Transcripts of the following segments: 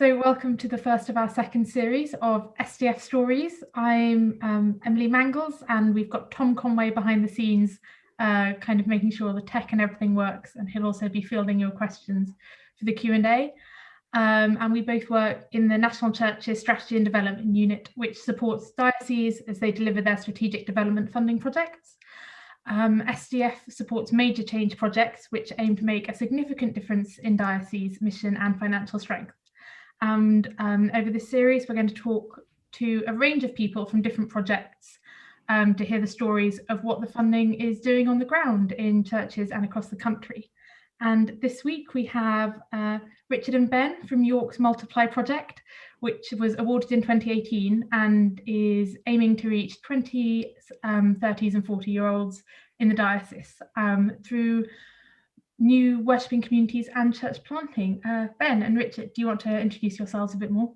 So welcome to the first of our second series of SDF stories. I'm Emily Mangles, and we've got Tom Conway behind the scenes, kind of making sure the tech and everything works, and he'll also be fielding your questions for the Q&A. And we both work in the National Church's Strategy and Development Unit, which supports dioceses as they deliver their strategic development funding projects. SDF supports major change projects which aim to make a significant difference in diocese mission and financial strength. And over this series, we're going to talk to a range of people from different projects to hear the stories of what the funding is doing on the ground in churches and across the country. And this week we have Richard and Ben from York's Multiply project, which was awarded in 2018 and is aiming to reach 20s, 30s and 40-year-olds in the diocese through new worshipping communities and church planting. Ben and Richard, do you want to introduce yourselves a bit more?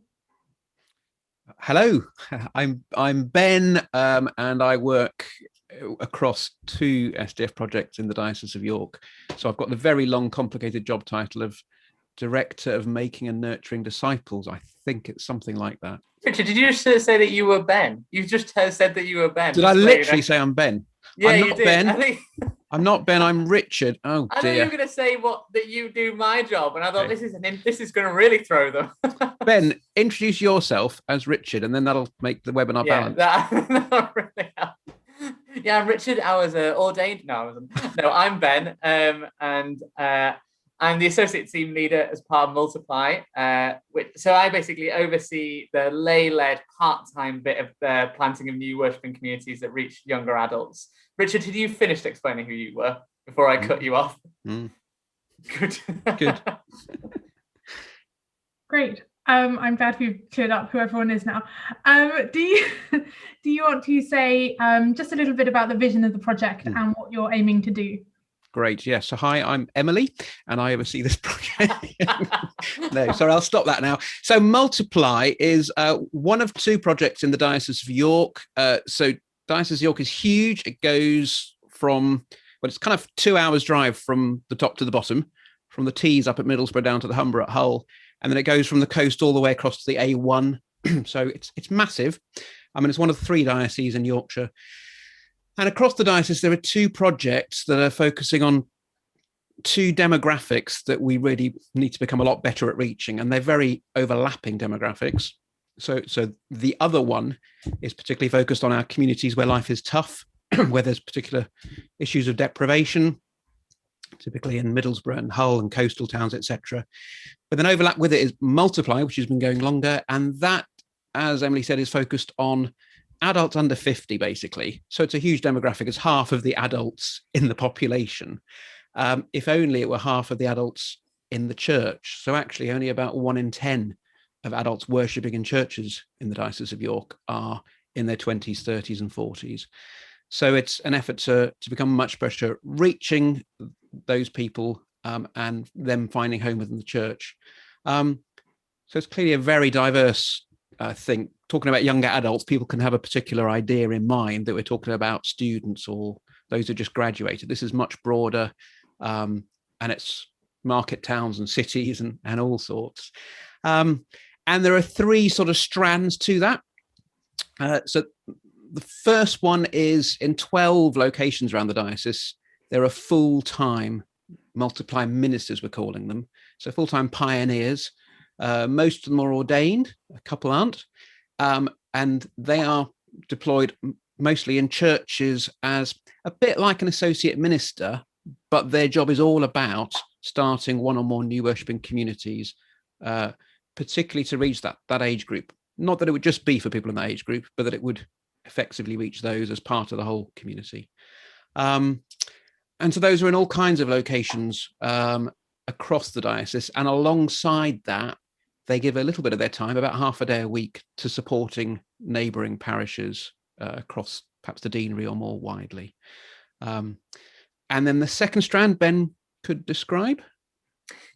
Hello, I'm Ben, and I work across two SDF projects in the Diocese of York. So I've got the very long, complicated job title of Director of Making and Nurturing Disciples. I think it's something like that. Richard, did you just say that you were Ben? You just said that you were Ben. Did I literally say I'm Ben? Yeah, I'm you not did. Ben. I think I'm not Ben. I'm Richard. Oh I dear. thought you were going to say that you do my job, and I thought this is going to really throw them. Ben, introduce yourself as Richard, and then that'll make the webinar balance. That really helps. Yeah, I'm Richard. I was ordained. No, I wasn't. No, I'm Ben, and I'm the associate team leader as part of Multiply. So I basically oversee the lay-led part-time bit of the planting of new worshipping communities that reach younger adults. Richard, had you finished explaining who you were before I cut you off? Good. Good. Great. I'm glad we've cleared up who everyone is now. Do you want to say just a little bit about the vision of the project and what you're aiming to do? Great. Yes. So hi, I'm Emily, and I oversee this project. No, sorry, I'll stop that now. So Multiply is one of two projects in the Diocese of York. So Diocese of York is huge. It goes from, well, it's kind of 2 hours drive from the top to the bottom, from the Tees up at Middlesbrough down to the Humber at Hull. And then it goes from the coast all the way across to the A1. So it's massive. I mean, it's one of the three dioceses in Yorkshire. And across the diocese, there are two projects that are focusing on two demographics that we really need to become a lot better at reaching. And they're very overlapping demographics. So the other one is particularly focused on our communities where life is tough, where there's particular issues of deprivation, typically in Middlesbrough and Hull and coastal towns, etc. But then overlap with it is Multiply, which has been going longer. And that, as Emily said, is focused on adults under 50, basically. So it's a huge demographic. It's half of the adults in the population. If only it were half of the adults in the church. So actually only about 1 in 10 of adults worshipping in churches in the Diocese of York are in their 20s, 30s and 40s. So it's an effort to become much better reaching those people and them finding home within the church. So it's clearly a very diverse thing. Talking about younger adults, people can have a particular idea in mind that we're talking about students or those who just graduated. This is much broader, and it's market towns and cities and all sorts. And there are three sort of strands to that. So the first one is in 12 locations around the diocese, there are full-time Multiply ministers, we're calling them. So full-time pioneers. Most of them are ordained, a couple aren't. And they are deployed mostly in churches as a bit like an associate minister, but their job is all about starting one or more new worshipping communities, particularly to reach that age group. Not that it would just be for people in that age group, but that it would effectively reach those as part of the whole community. And so those are in all kinds of locations across the diocese. And alongside that, they give a little bit of their time, about half a day a week, to supporting neighbouring parishes across perhaps the deanery or more widely. And then the second strand, Ben could describe?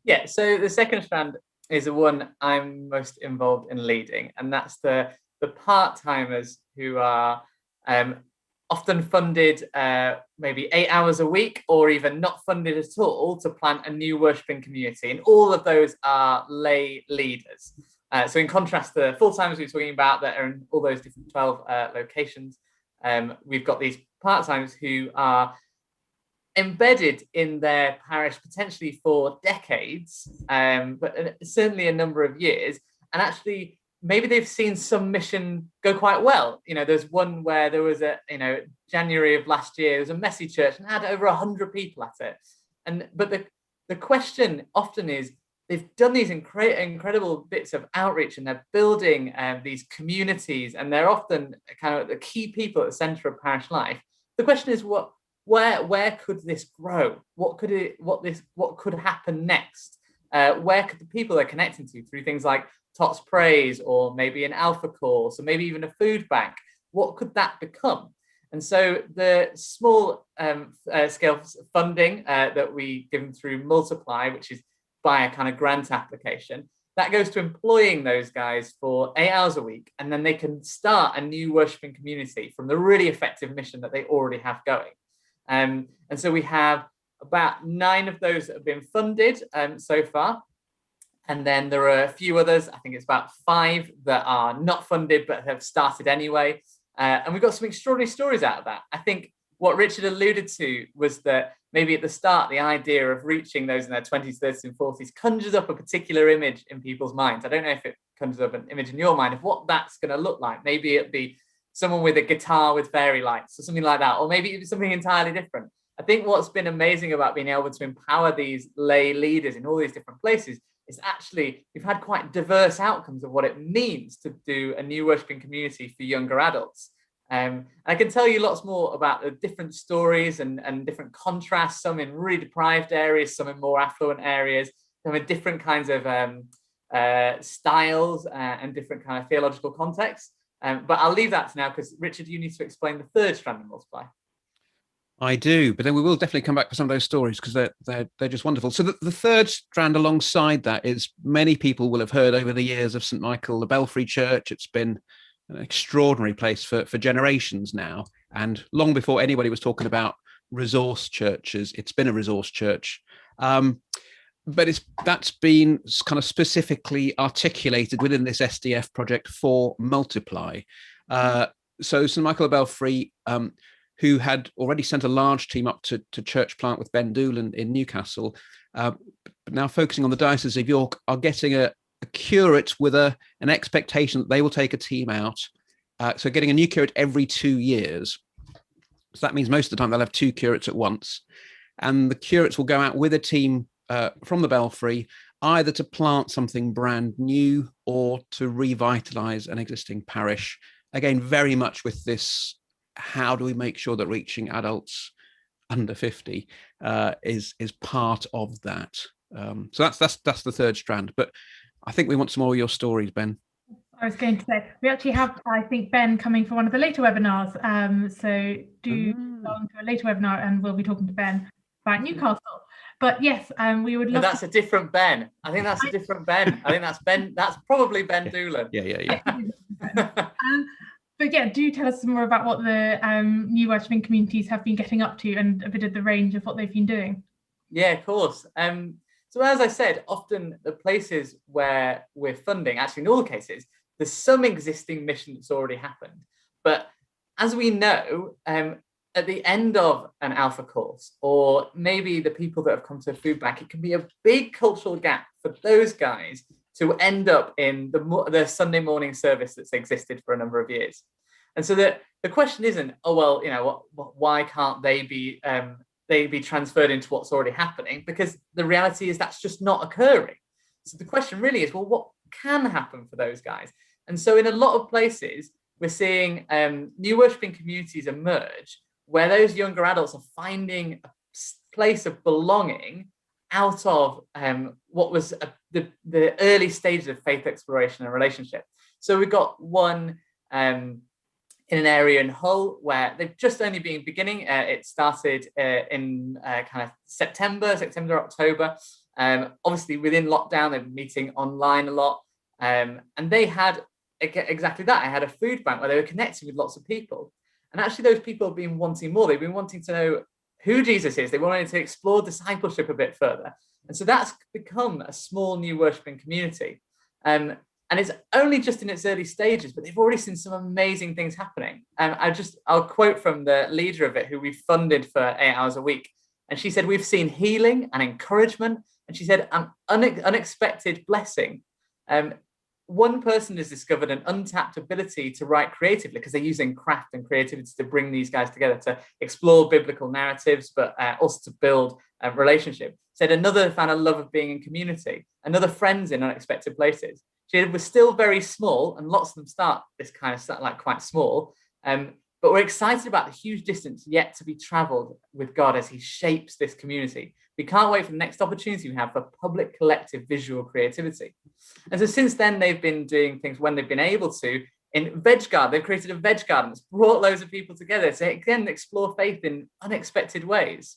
Yeah, so the second strand is the one I'm most involved in leading, and that's the part-timers who are often funded maybe 8 hours a week or even not funded at all to plant a new worshipping community. And all of those are lay leaders. So in contrast to the full-timers we were talking about that are in all those different 12 locations, we've got these part-timers who are embedded in their parish potentially for decades, but certainly a number of years, and actually maybe they've seen some mission go quite well. There's one where there was January of last year, there was a messy church and had over 100 people at it. But the question often is, they've done these incredible bits of outreach and they're building these communities, and they're often kind of the key people at the center of parish life. The question is, where could this grow? What could happen next? Where could the people they're connecting to through things like Tots Praise, or maybe an Alpha course, or maybe even a food bank, what could that become? And so the small scale funding that we give them through Multiply, which is by a kind of grant application, that goes to employing those guys for 8 hours a week, and then they can start a new worshiping community from the really effective mission that they already have going. And so we have about 9 of those that have been funded so far. And then there are a few others, I think it's about 5 that are not funded but have started anyway. And we've got some extraordinary stories out of that. I think what Richard alluded to was that maybe at the start, the idea of reaching those in their 20s, 30s and 40s conjures up a particular image in people's minds. I don't know if it conjures up an image in your mind of what that's going to look like. Maybe it'd be someone with a guitar with fairy lights or something like that, or maybe it'd be something entirely different. I think what's been amazing about being able to empower these lay leaders in all these different places is actually we've had quite diverse outcomes of what it means to do a new worshiping community for younger adults. I can tell you lots more about the different stories and different contrasts, some in really deprived areas, some in more affluent areas, some in different kinds of styles and different kind of theological contexts. But I'll leave that to now, because Richard, you need to explain the third strand of Multiply. I do, but then we will definitely come back to some of those stories, because they're just wonderful. So the third strand alongside that is, many people will have heard over the years of St. Michael the Belfry Church. It's been an extraordinary place for generations now, and long before anybody was talking about resource churches, it's been a resource church. But that's been kind of specifically articulated within this SDF project for Multiply. So St. Michael the Belfry, who had already sent a large team up to church plant with Ben Doolan in Newcastle, but now focusing on the Diocese of York, are getting a curate with an expectation that they will take a team out. So getting a new curate every 2 years. So that means most of the time they'll have 2 curates at once. And the curates will go out with a team from the Belfry, either to plant something brand new or to revitalise an existing parish. Again, very much with this, how do we make sure that reaching adults under 50 is part of that? So that's the third strand. But I think we want some more of your stories, Ben. I was going to say, we actually have, I think, Ben coming for one of the later webinars. So do go on to a later webinar and we'll be talking to Ben about Newcastle. But yes, we would love. No, that's a different Ben. I think that's a different Ben. I think that's Ben. That's probably Ben Doolan. Yeah. But yeah, do tell us some more about what the new worshipping communities have been getting up to, and a bit of the range of what they've been doing. Yeah, of course. So as I said, often the places where we're funding, actually in all cases, there's some existing mission that's already happened. But as we know, at the end of an Alpha course, or maybe the people that have come to a food bank, it can be a big cultural gap for those guys to end up in the Sunday morning service that's existed for a number of years. And so the question isn't, oh, well, why can't they be transferred into what's already happening? Because the reality is that's just not occurring. So the question really is, well, what can happen for those guys? And so in a lot of places, we're seeing new worshipping communities emerge where those younger adults are finding a place of belonging out of what was the early stages of faith exploration and relationship. So we've got one in an area in Hull where they've just only been beginning. It started in kind of September, October. Obviously within lockdown, they've been meeting online a lot. And they had exactly that. I had a food bank where they were connecting with lots of people. And actually those people have been wanting more. They've been wanting to know who Jesus is. They wanted to explore discipleship a bit further. And so that's become a small new worshipping community. And And it's only just in its early stages, but they've already seen some amazing things happening. And I'll quote from the leader of it, who we funded for 8 hours a week. And she said, we've seen healing and encouragement. And she said, an unexpected blessing. One person has discovered an untapped ability to write creatively, because they're using craft and creativity to bring these guys together to explore biblical narratives, but also to build a relationship. Said another found a love of being in community, another friends in unexpected places. She was still very small, and lots of them start this kind of like quite small. But we're excited about the huge distance yet to be traveled with God as he shapes this community. We can't wait for the next opportunity we have for public collective visual creativity. And so since then, they've been doing things when they've been able to. In Veg Garden, they've created a Veg Garden that's brought loads of people together to, again, explore faith in unexpected ways.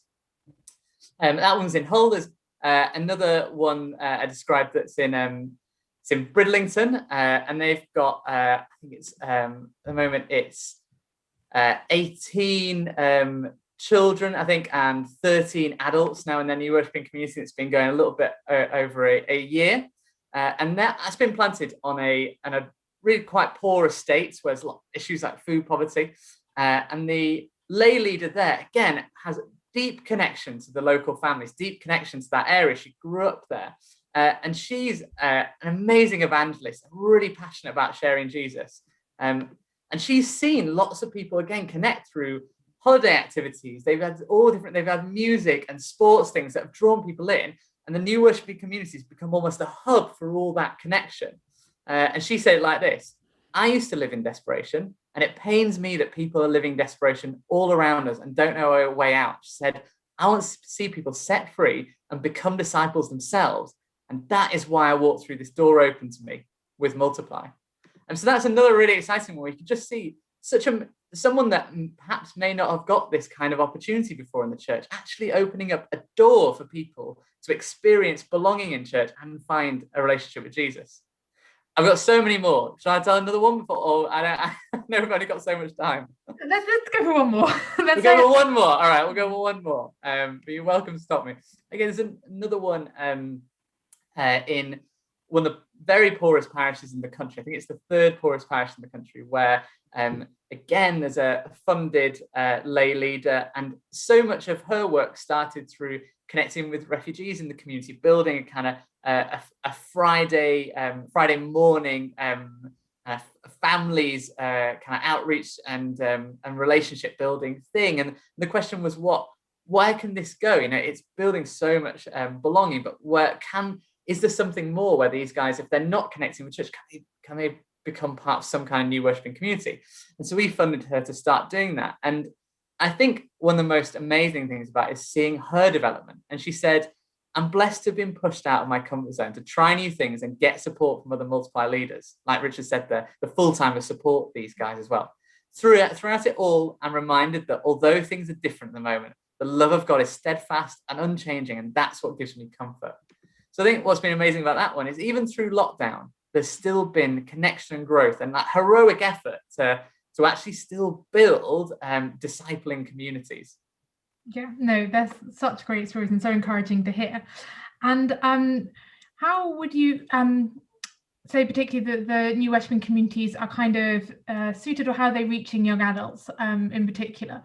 That one's in Hull. There's another one I described that's in Bridlington, and they've got, I think it's, at the moment, it's 18 children, I think, and 13 adults now in their new worshiping community. It's been going a little bit over a year. And that's been planted on a really quite poor estate where there's a lot of issues like food poverty. And the lay leader there, again, has deep connection to the local families, deep connection to that area. She grew up there. And she's an amazing evangelist, really passionate about sharing Jesus. And she's seen lots of people, again, connect through holiday activities. They've had music and sports things that have drawn people in. And the new worshiping communities become almost a hub for all that connection. And she said it like this: I used to live in desperation, and it pains me that people are living desperation all around us and don't know a way out. She said, I want to see people set free and become disciples themselves. And that is why I walked through this door open to me with Multiply. And so that's another really exciting one. You can just see someone that perhaps may not have got this kind of opportunity before in the church, actually opening up a door for people to experience belonging in church and find a relationship with Jesus. I've got so many more. Shall I tell another one before? Or I know we've only got so much time. Let's go for one more. We'll go for one more. All right, we'll go for one more. But you're welcome to stop me. Again, there's another one in one of the very poorest parishes in the country. I think it's the third poorest parish in the country, where again, there's a funded lay leader, and so much of her work started through connecting with refugees in the community, building a kind of a Friday morning families kind of outreach and relationship building thing. And the question was, where can this go? You know, it's building so much belonging, but is there something more where these guys, if they're not connecting with church, can they become part of some kind of new worshiping community? And so we funded her to start doing that. And I think one of the most amazing things about it is seeing her development. And she said, I'm blessed to have been pushed out of my comfort zone to try new things and get support from other Multiply leaders. Like Richard said, the full-timers support these guys as well. Throughout it all, I'm reminded that although things are different at the moment, the love of God is steadfast and unchanging, and that's what gives me comfort. So I think what's been amazing about that one is even through lockdown, there's still been connection and growth and that heroic effort to actually still build discipling communities. Yeah, no, there's such great stories and so encouraging to hear. And how would you say particularly that the new worshiping communities are kind of suited, or how are they reaching young adults in particular?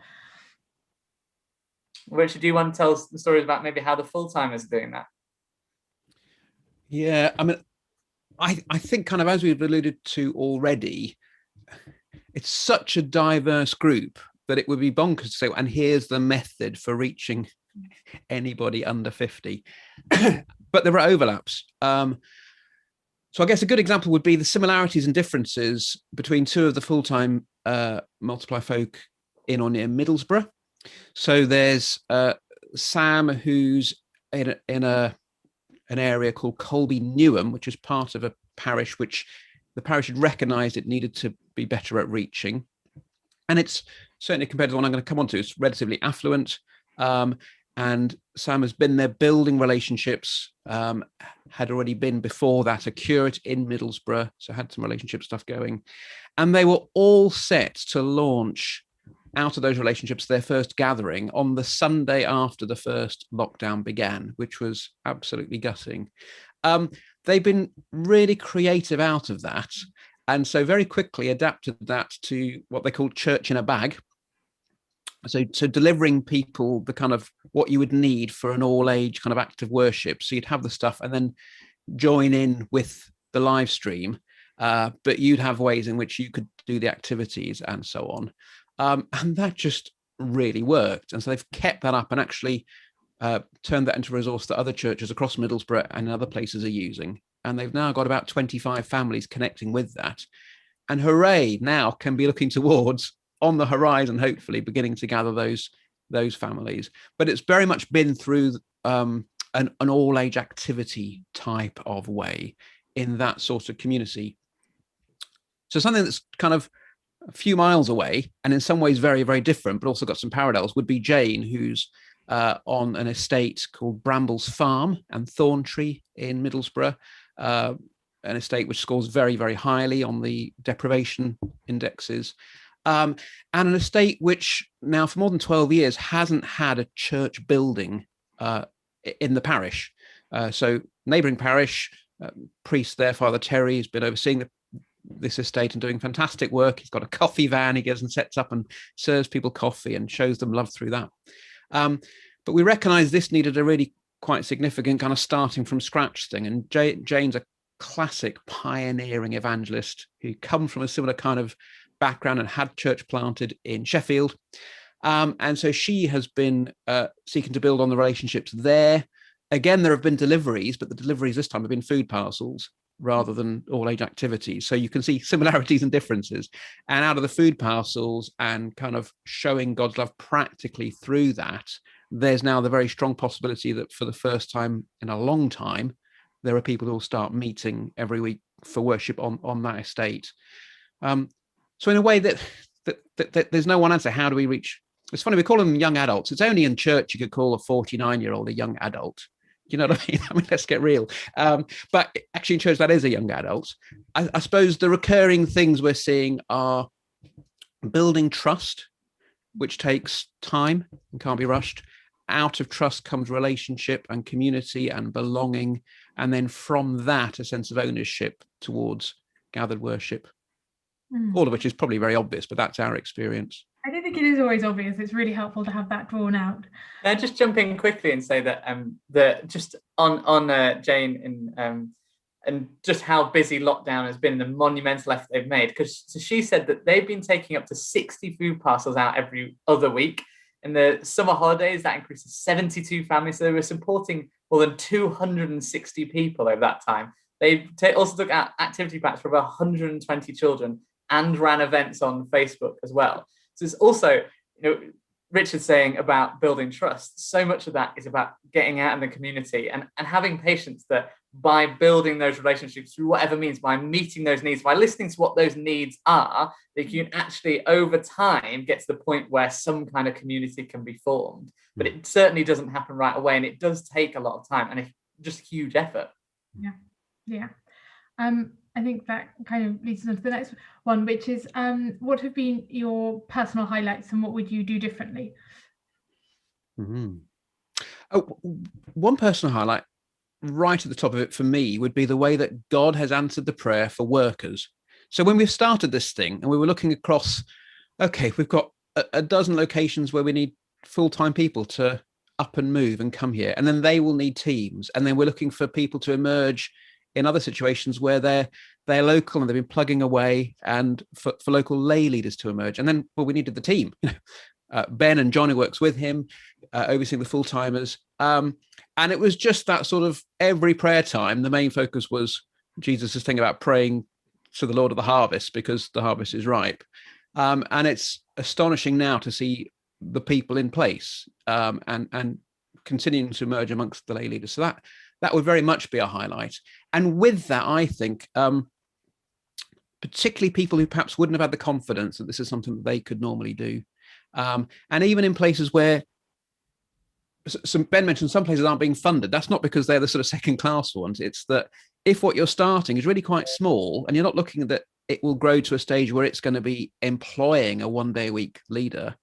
Richard, do you want to tell us the stories about maybe how the full-timers are doing that? Yeah, I mean, I think kind of as we've alluded to already, it's such a diverse group that it would be bonkers to say, and here's the method for reaching anybody under 50. But there are overlaps. So I guess a good example would be the similarities and differences between two of the full-time Multiply folk in or near Middlesbrough. So there's Sam, who's in an area called Colby Newham, which is part of a parish which the parish had recognised it needed to be better at reaching. And it's certainly, compared to the one I'm going to come on to, it's relatively affluent. And Sam has been there building relationships, had already been before that a curate in Middlesbrough, so had some relationship stuff going. And they were all set to launch out of those relationships their first gathering on the Sunday after the first lockdown began, which was absolutely gutting. they've been really creative out of that. And so very quickly adapted that to what they call church in a bag. So delivering people the kind of what you would need for an all age kind of active worship. So you'd have the stuff and then join in with the live stream, but you'd have ways in which you could do the activities and so on. And that just really worked. And so they've kept that up and actually turned that into a resource that other churches across Middlesbrough and other places are using. And they've now got about 25 families connecting with that. And hooray, now can be looking towards on the horizon, hopefully beginning to gather those families. But it's very much been through an all age activity type of way in that sort of community. So something that's kind of a few miles away and in some ways very, very different, but also got some parallels, would be Jane, who's on an estate called Brambles Farm and Thorntree in Middlesbrough, an estate which scores very, very highly on the deprivation indexes. And an estate which now for more than 12 years hasn't had a church building in the parish. So neighbouring parish, priest there, Father Terry, has been overseeing this estate and doing fantastic work. He's got a coffee van. He goes and sets up and serves people coffee and shows them love through that. But we recognise this needed a really quite significant kind of starting from scratch thing. And Jane's a classic pioneering evangelist who come from a similar kind of background and had church planted in Sheffield. And so she has been seeking to build on the relationships there. Again, there have been deliveries, but the deliveries this time have been food parcels rather than all age activities. So you can see similarities and differences. And out of the food parcels and kind of showing God's love practically through that, there's now the very strong possibility that for the first time in a long time, there are people who will start meeting every week for worship on that estate. So in a way that there's no one answer. How do we reach? It's funny, we call them young adults. It's only in church you could call a 49-year-old a young adult. You know what I mean? I mean, let's get real. But actually in church, that is a young adult. I suppose the recurring things we're seeing are building trust, which takes time and can't be rushed. Out of trust comes relationship and community and belonging. And then from that, a sense of ownership towards gathered worship. All of which is probably very obvious, but that's our experience. I don't think it is always obvious. It's really helpful to have that drawn out. Can I just jump in quickly and say that just on Jane and just how busy lockdown has been, the monumental effort they've made, because she said that they've been taking up to 60 food parcels out every other week. In the summer holidays, that increased to 72 families. So they were supporting more than 260 people over that time. They also took out activity packs for over 120 children and ran events on Facebook as well. So it's also, Richard's saying about building trust. So much of that is about getting out in the community and having patience that by building those relationships through whatever means, by meeting those needs, by listening to what those needs are, they can actually over time get to the point where some kind of community can be formed. But it certainly doesn't happen right away, and it does take a lot of time and just huge effort. Yeah. I think that kind of leads us to the next one, which is what have been your personal highlights and what would you do differently? Oh, one personal highlight right at the top of it for me would be the way that God has answered the prayer for workers. So when we started this thing and we were looking across, okay, we've got a dozen locations where we need full-time people to up and move and come here, and then they will need teams, and then we're looking for people to emerge in other situations where they're local and they've been plugging away, and for local lay leaders to emerge. And then, well, we needed the team. Ben and Johnny works with him, overseeing the full-timers. And it was just that sort of every prayer time, the main focus was Jesus' thing about praying to the Lord of the harvest because the harvest is ripe. And it's astonishing now to see the people in place and continuing to emerge amongst the lay leaders. So that would very much be a highlight. And with that, I think, particularly people who perhaps wouldn't have had the confidence that this is something that they could normally do. And even in places where Ben mentioned some places aren't being funded, that's not because they're the sort of second class ones. It's that if what you're starting is really quite small and you're not looking that it will grow to a stage where it's going to be employing a 1 day a week leader,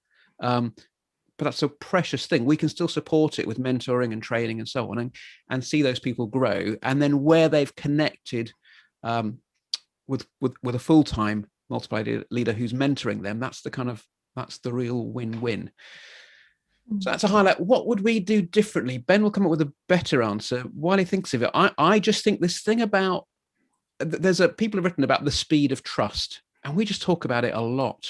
that's a precious thing. We can still support it with mentoring and training and so on, and see those people grow. And then where they've connected with a full-time multiply leader who's mentoring them, that's the real win-win. So that's a highlight. What would we do differently? Ben will come up with a better answer while he thinks of it. I just think this thing about people have written about the speed of trust, and we just talk about it a lot.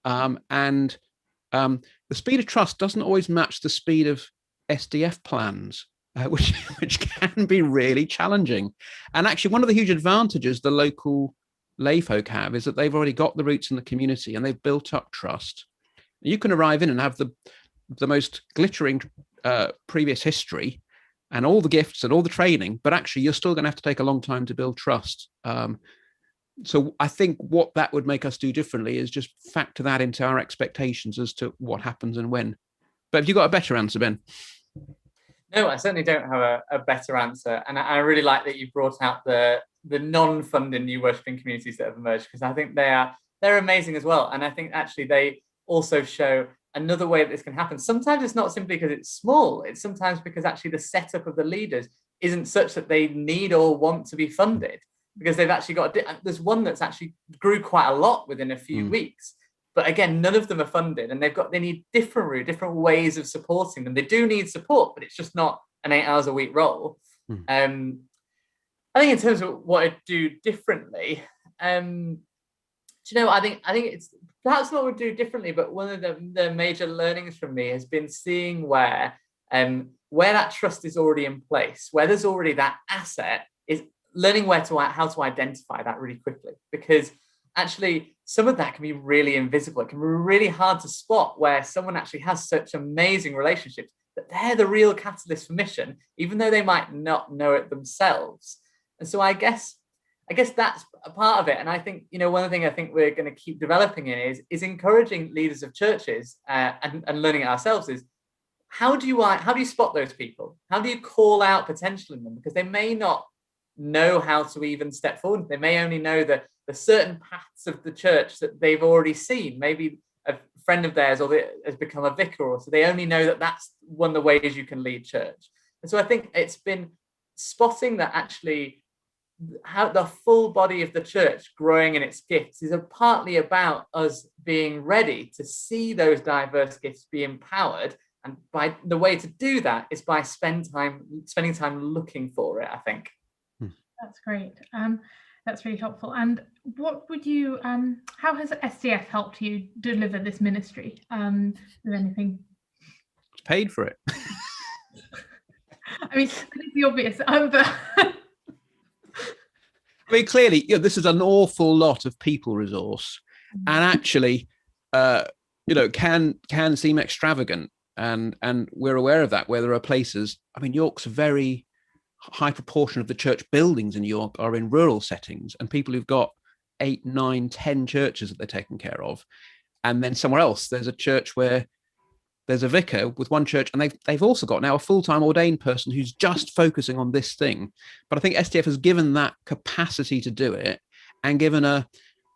The speed of trust doesn't always match the speed of SDF plans, which can be really challenging. And actually, one of the huge advantages the local lay folk have is that they've already got the roots in the community and they've built up trust. You can arrive in and have the most glittering previous history and all the gifts and all the training, but actually you're still going to have to take a long time to build trust. So I think what that would make us do differently is just factor that into our expectations as to what happens and when. But have you got a better answer, Ben? No, I certainly don't have a better answer. And I really like that you brought out the non-funding new worshipping communities that have emerged, because I think they're amazing as well. And I think actually they also show another way that this can happen. Sometimes it's not simply because it's small, it's sometimes because actually the setup of the leaders isn't such that they need or want to be funded, because they've actually got there's one that's actually grew quite a lot within a few weeks. But again, none of them are funded, and they need different ways of supporting them. They do need support, but it's just not an 8 hours a week role. I think in terms of what I'd do differently, I think it's perhaps what we'd do differently, but one of the major learnings from me has been seeing where that trust is already in place, where there's already that asset, is learning how to identify that really quickly, because actually some of that can be really invisible. It can be really hard to spot where someone actually has such amazing relationships that they're the real catalyst for mission, even though they might not know it themselves. And so I guess that's a part of it. And I think, one of the things I think we're going to keep developing in is encouraging leaders of churches and learning it ourselves is how do you spot those people? How do you call out potential in them? Because they may not know how to even step forward. They may only know the certain paths of the church that they've already seen. Maybe a friend of theirs has become a vicar, or so they only know that that's one of the ways you can lead church. And so I think it's been spotting that actually how the full body of the church growing in its gifts is partly about us being ready to see those diverse gifts be empowered. And by the way to do that is by spending time looking for it, I think. That's great. That's really helpful. And what would you, how has SDF helped you deliver this ministry? With anything? It's paid for it. I mean, it's the obvious, but I mean, clearly, this is an awful lot of people resource, and actually, can seem extravagant, and we're aware of that. Where there are places, I mean, York's a very high proportion of the church buildings in York are in rural settings, and people who've got 8, 9, 10 churches that they're taking care of, and then somewhere else there's a church where there's a vicar with one church, and they've also got now a full-time ordained person who's just focusing on this thing. But I think SDF has given that capacity to do it, and given a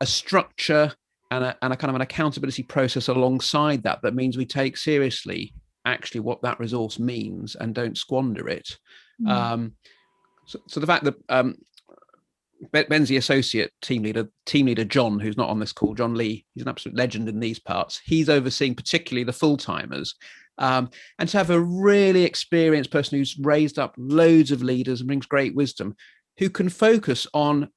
structure and a kind of an accountability process alongside that means we take seriously actually what that resource means and don't squander it. So the fact that Ben's the associate team leader John, who's not on this call, John Lee, he's an absolute legend in these parts. He's overseeing particularly the full-timers, and to have a really experienced person who's raised up loads of leaders and brings great wisdom, who can focus on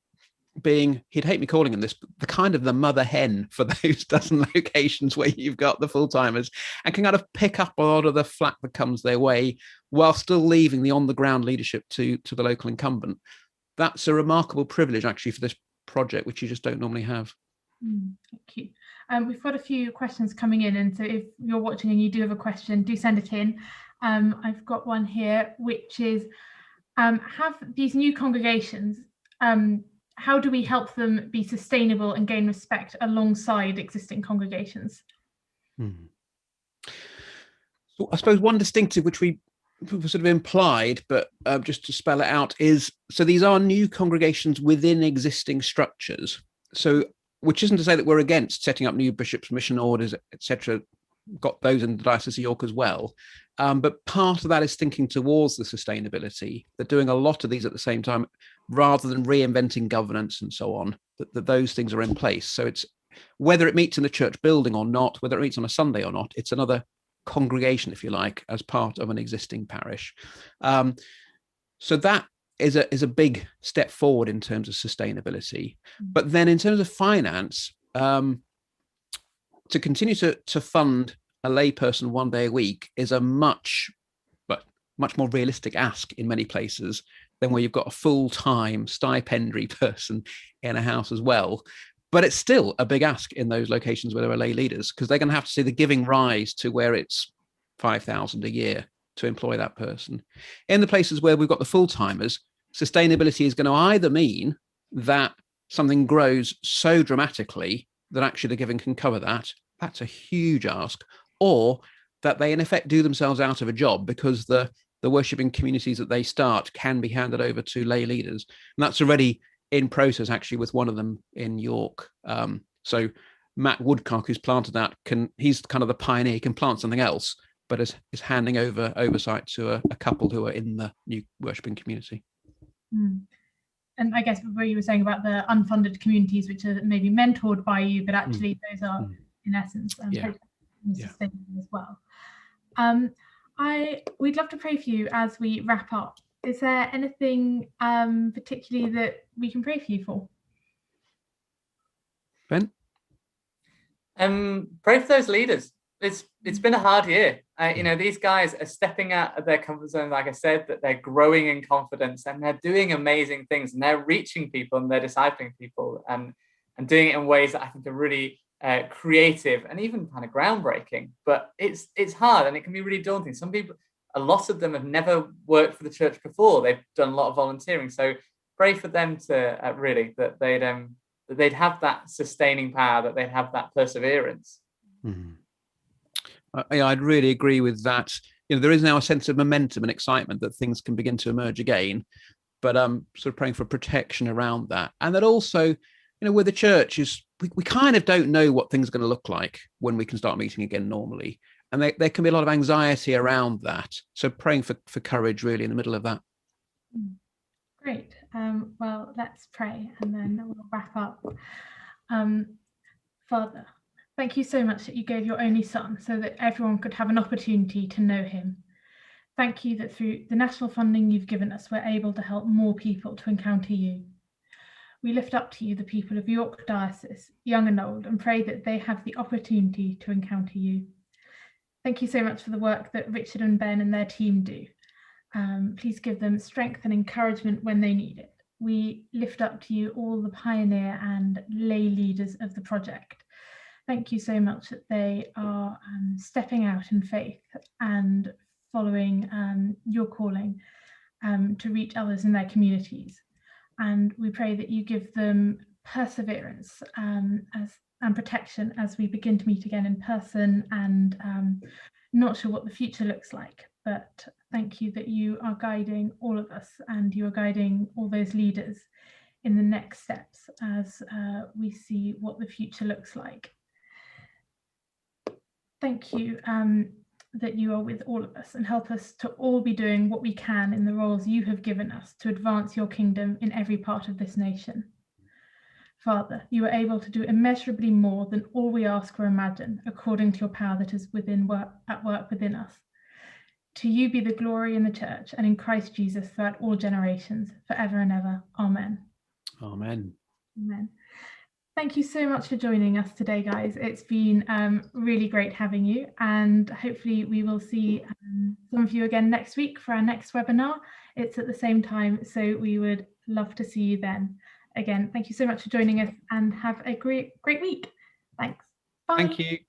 being, he'd hate me calling him this, the kind of the mother hen for those dozen locations where you've got the full-timers, and can kind of pick up a lot of the flack that comes their way while still leaving the on-the-ground leadership to the local incumbent. That's a remarkable privilege actually for this project, which you just don't normally have. Thank you. We've got a few questions coming in, and so if you're watching and you do have a question, do send it in. I've got one here, which is, have these new congregations, how do we help them be sustainable and gain respect alongside existing congregations? So I suppose one distinctive which we sort of implied, but just to spell it out, is so these are new congregations within existing structures. So, which isn't to say that we're against setting up new bishops, mission orders, etc., got those in the Diocese of York as well. But part of that is thinking towards the sustainability. They're doing a lot of these at the same time, rather than reinventing governance and so on, that those things are in place. So it's whether it meets in the church building or not, whether it meets on a Sunday or not, it's another congregation, if you like, as part of an existing parish. So that is a big step forward in terms of sustainability. But then in terms of finance, to continue to fund a layperson 1 day a week is a much more realistic ask in many places than where you've got a full-time stipendiary person in a house as well. But it's still a big ask in those locations where there are lay leaders, because they're going to have to see the giving rise to where it's 5,000 a year to employ that person. In the places where we've got the full-timers, sustainability is going to either mean that something grows so dramatically that actually the giving can cover that. That's a huge ask. Or that they in effect do themselves out of a job, because the worshipping communities that they start can be handed over to lay leaders. And that's already in process, actually, with one of them in York. So Matt Woodcock, who's planted that, he's kind of the pioneer. He can plant something else, but is handing over oversight to a couple who are in the new worshipping community. And I guess what you were saying about the unfunded communities, which are maybe mentored by you, but actually those are in essence sustainable as well. We'd love to pray for you as we wrap up. Is there anything particularly that we can pray for you for? Ben? Pray for those leaders. It's been a hard year. These guys are stepping out of their comfort zone, like I said, that they're growing in confidence and they're doing amazing things, and they're reaching people and they're discipling people and doing it in ways that I think are really creative and even kind of groundbreaking. But it's hard and it can be really daunting. Some people, a lot of them have never worked for the church before. They've done a lot of volunteering. So pray for them to really that they'd have that sustaining power, that they'd have that perseverance. I'd really agree with that. There is now a sense of momentum and excitement that things can begin to emerge again, but sort of praying for protection around that. And that also, where the church is, we kind of don't know what things are going to look like when we can start meeting again normally. And there can be a lot of anxiety around that. So praying for courage really in the middle of that. Great. Well, let's pray and then we'll wrap up. Father, thank you so much that you gave your only Son so that everyone could have an opportunity to know him. Thank you that through the national funding you've given us, we're able to help more people to encounter you. We lift up to you the people of York Diocese, young and old, and pray that they have the opportunity to encounter you. Thank you so much for the work that Richard and Ben and their team do. Please give them strength and encouragement when they need it. We lift up to you all the pioneer and lay leaders of the project. Thank you so much that they are stepping out in faith and following your calling to reach others in their communities. And we pray that you give them perseverance and protection as we begin to meet again in person, and not sure what the future looks like, but thank you that you are guiding all of us and you are guiding all those leaders in the next steps as we see what the future looks like. Thank you that you are with all of us and help us to all be doing what we can in the roles you have given us to advance your kingdom in every part of this nation. Father, you are able to do immeasurably more than all we ask or imagine, according to your power that is at work within us. To you be the glory in the church and in Christ Jesus throughout all generations, forever and ever. Amen. Amen. Amen. Thank you so much for joining us today, guys. It's been really great having you, and hopefully we will see some of you again next week for our next webinar. It's at the same time, so we would love to see you then. Again, thank you so much for joining us and have a great week. Thanks. Bye. Thank you.